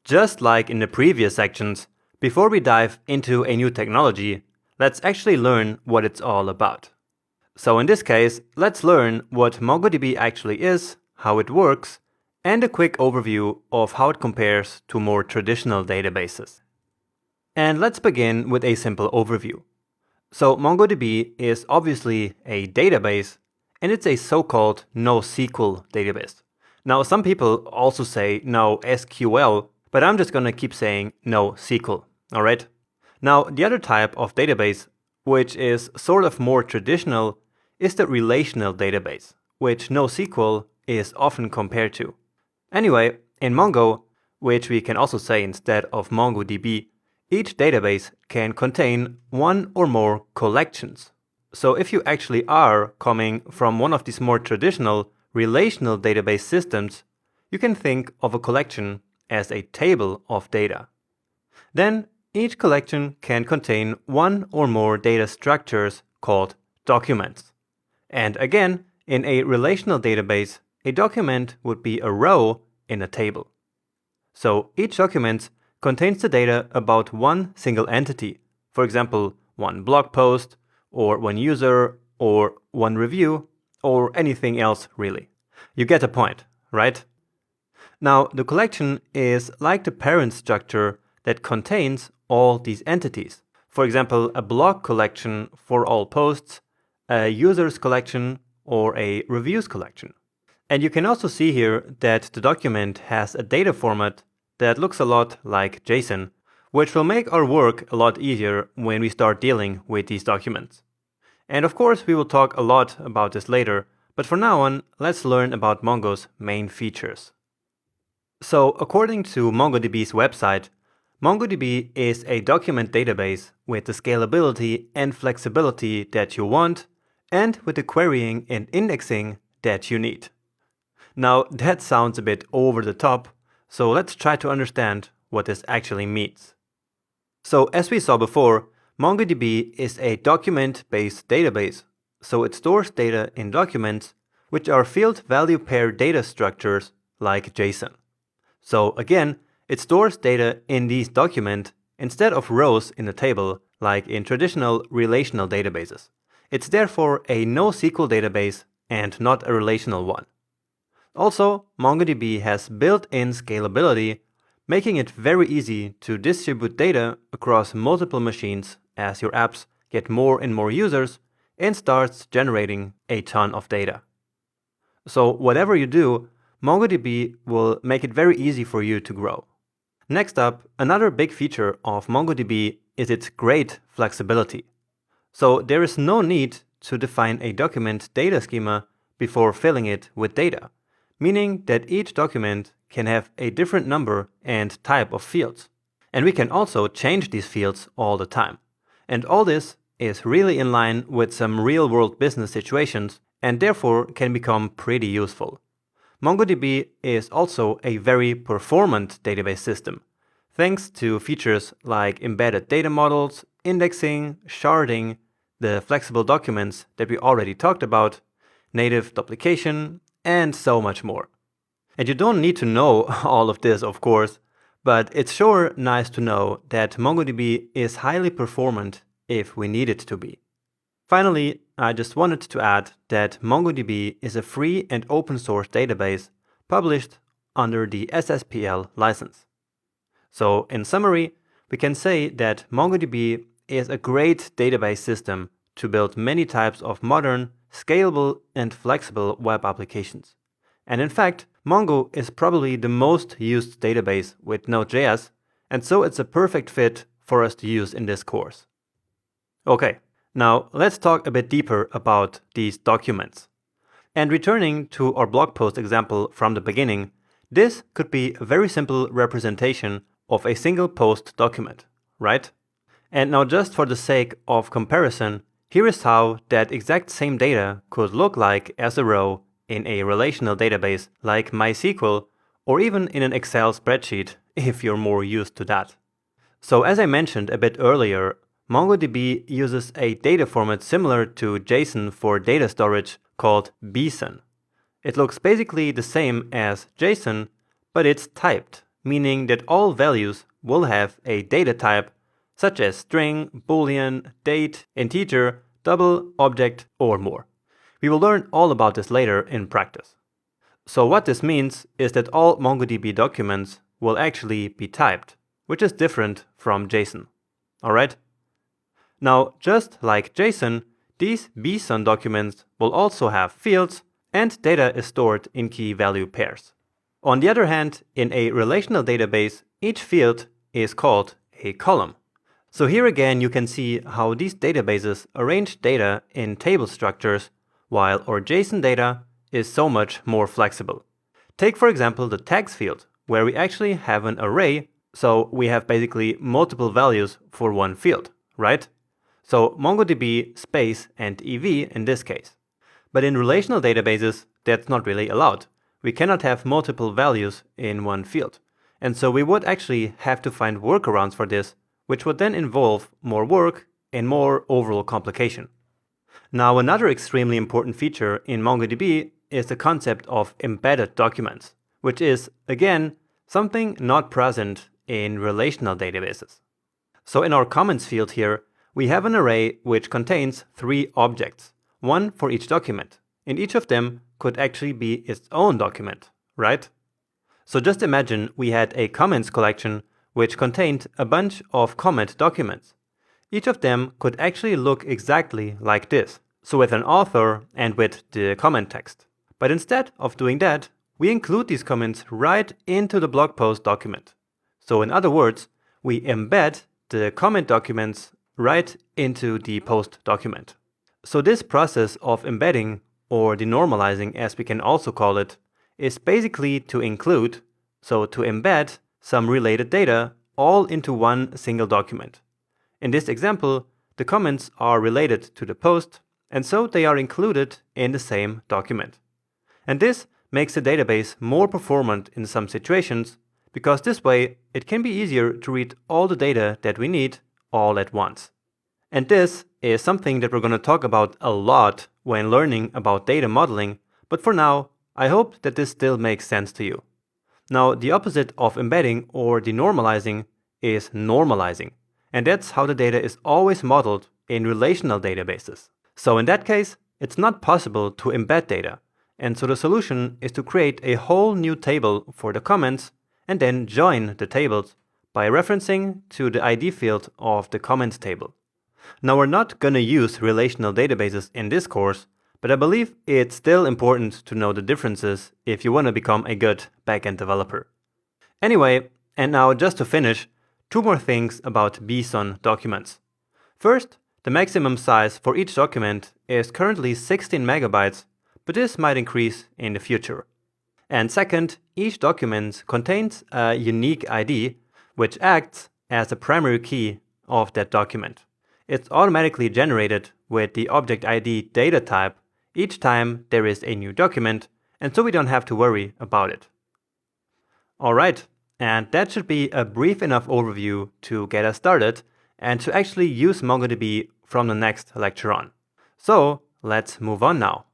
Just like in the previous sections, before we dive into a new technology, let's actually learn what it's all about. So in this case, let's learn what MongoDB actually is, how it works, and a quick overview of how it compares to more traditional databases. And let's begin with a simple overview. So MongoDB is obviously a database, and it's a so-called NoSQL database. Now, some people also say NoSQL, but I'm just gonna keep saying NoSQL, alright? Now, the other type of database, which is sort of more traditional, is the relational database, which NoSQL is often compared to. Anyway, in Mongo, which we can also say instead of MongoDB, each database can contain one or more collections. So if you actually are coming from one of these more traditional relational database systems, you can think of a collection as a table of data. Then each collection can contain one or more data structures called documents. And again, in a relational database, a document would be a row in a table. So each document contains the data about one single entity, for example, one blog post, or one user, or one review, or anything else really. You get the point, right? Now, the collection is like the parent structure that contains all these entities. For example, a blog collection for all posts, a users collection, or a reviews collection. And you can also see here that the document has a data format that looks a lot like JSON, which will make our work a lot easier when we start dealing with these documents. And of course, we will talk a lot about this later, but for now on, let's learn about Mongo's main features. So, according to MongoDB's website, MongoDB is a document database with the scalability and flexibility that you want, and with the querying and indexing that you need. Now, that sounds a bit over the top, so let's try to understand what this actually means. So, as we saw before, MongoDB is a document-based database, so it stores data in documents, which are field value pair data structures like JSON. So again, it stores data in these documents instead of rows in a table like in traditional relational databases. It's therefore a NoSQL database and not a relational one. Also, MongoDB has built-in scalability, making it very easy to distribute data across multiple machines as your apps get more and more users and starts generating a ton of data. So whatever you do, MongoDB will make it very easy for you to grow. Next up, another big feature of MongoDB is its great flexibility. So there is no need to define a document data schema before filling it with data, meaning that each document can have a different number and type of fields. And we can also change these fields all the time. And all this is really in line with some real-world business situations and therefore can become pretty useful. MongoDB is also a very performant database system, thanks to features like embedded data models, indexing, sharding, the flexible documents that we already talked about, native duplication, and so much more. And you don't need to know all of this, of course, but it's sure nice to know that MongoDB is highly performant if we need it to be. Finally, I just wanted to add that MongoDB is a free and open source database published under the SSPL license. So, in summary, we can say that MongoDB is a great database system to build many types of modern, scalable, and flexible web applications. And in fact, Mongo is probably the most used database with Node.js, and so it's a perfect fit for us to use in this course. Okay, now let's talk a bit deeper about these documents. And returning to our blog post example from the beginning, this could be a very simple representation of a single post document, right? And now just for the sake of comparison, here is how that exact same data could look like as a row in a relational database like MySQL, or even in an Excel spreadsheet if you're more used to that. So as I mentioned a bit earlier, MongoDB uses a data format similar to JSON for data storage called bson. It looks basically the same as JSON, but it's typed, meaning that all values will have a data type, such as string, boolean, date, integer, double, object, or more. We will learn all about this later in practice. So what this means is that all MongoDB documents will actually be typed, which is different from JSON. Alright? Now, just like JSON, these BSON documents will also have fields, and data is stored in key value pairs. On the other hand, in a relational database, each field is called a column. So here again you can see how these databases arrange data in table structures, while our JSON data is so much more flexible. Take for example the tags field, where we actually have an array, so we have basically multiple values for one field, right? So MongoDB, space, and EV in this case. But in relational databases, that's not really allowed. We cannot have multiple values in one field. And so we would actually have to find workarounds for this, which would then involve more work and more overall complication. Now, another extremely important feature in MongoDB is the concept of embedded documents, which is, again, something not present in relational databases. So in our comments field here, we have an array which contains 3 objects, one for each document, and each of them could actually be its own document, right? So just imagine we had a comments collection which contained a bunch of comment documents. Each of them could actually look exactly like this, so with an author and with the comment text. But instead of doing that, we include these comments right into the blog post document. So in other words, we embed the comment documents right into the post document. So this process of embedding, or denormalizing as we can also call it, is basically to include, so to embed, some related data all into one single document. In this example, the comments are related to the post, and so they are included in the same document. And this makes the database more performant in some situations, because this way it can be easier to read all the data that we need all at once. And this is something that we're going to talk about a lot when learning about data modeling, but for now, I hope that this still makes sense to you. Now, the opposite of embedding or denormalizing is normalizing, and that's how the data is always modeled in relational databases. So in that case, it's not possible to embed data, and so the solution is to create a whole new table for the comments and then join the tables by referencing to the ID field of the comments table. Now, we're not going to use relational databases in this course, but I believe it's still important to know the differences if you want to become a good backend developer. Anyway, and now just to finish, 2 more things about BSON documents. First, the maximum size for each document is currently 16 megabytes, but this might increase in the future. And second, each document contains a unique ID, which acts as the primary key of that document. It's automatically generated with the object ID data type each time there is a new document, and so we don't have to worry about it. Alright, and that should be a brief enough overview to get us started and to actually use MongoDB from the next lecture on. So let's move on now.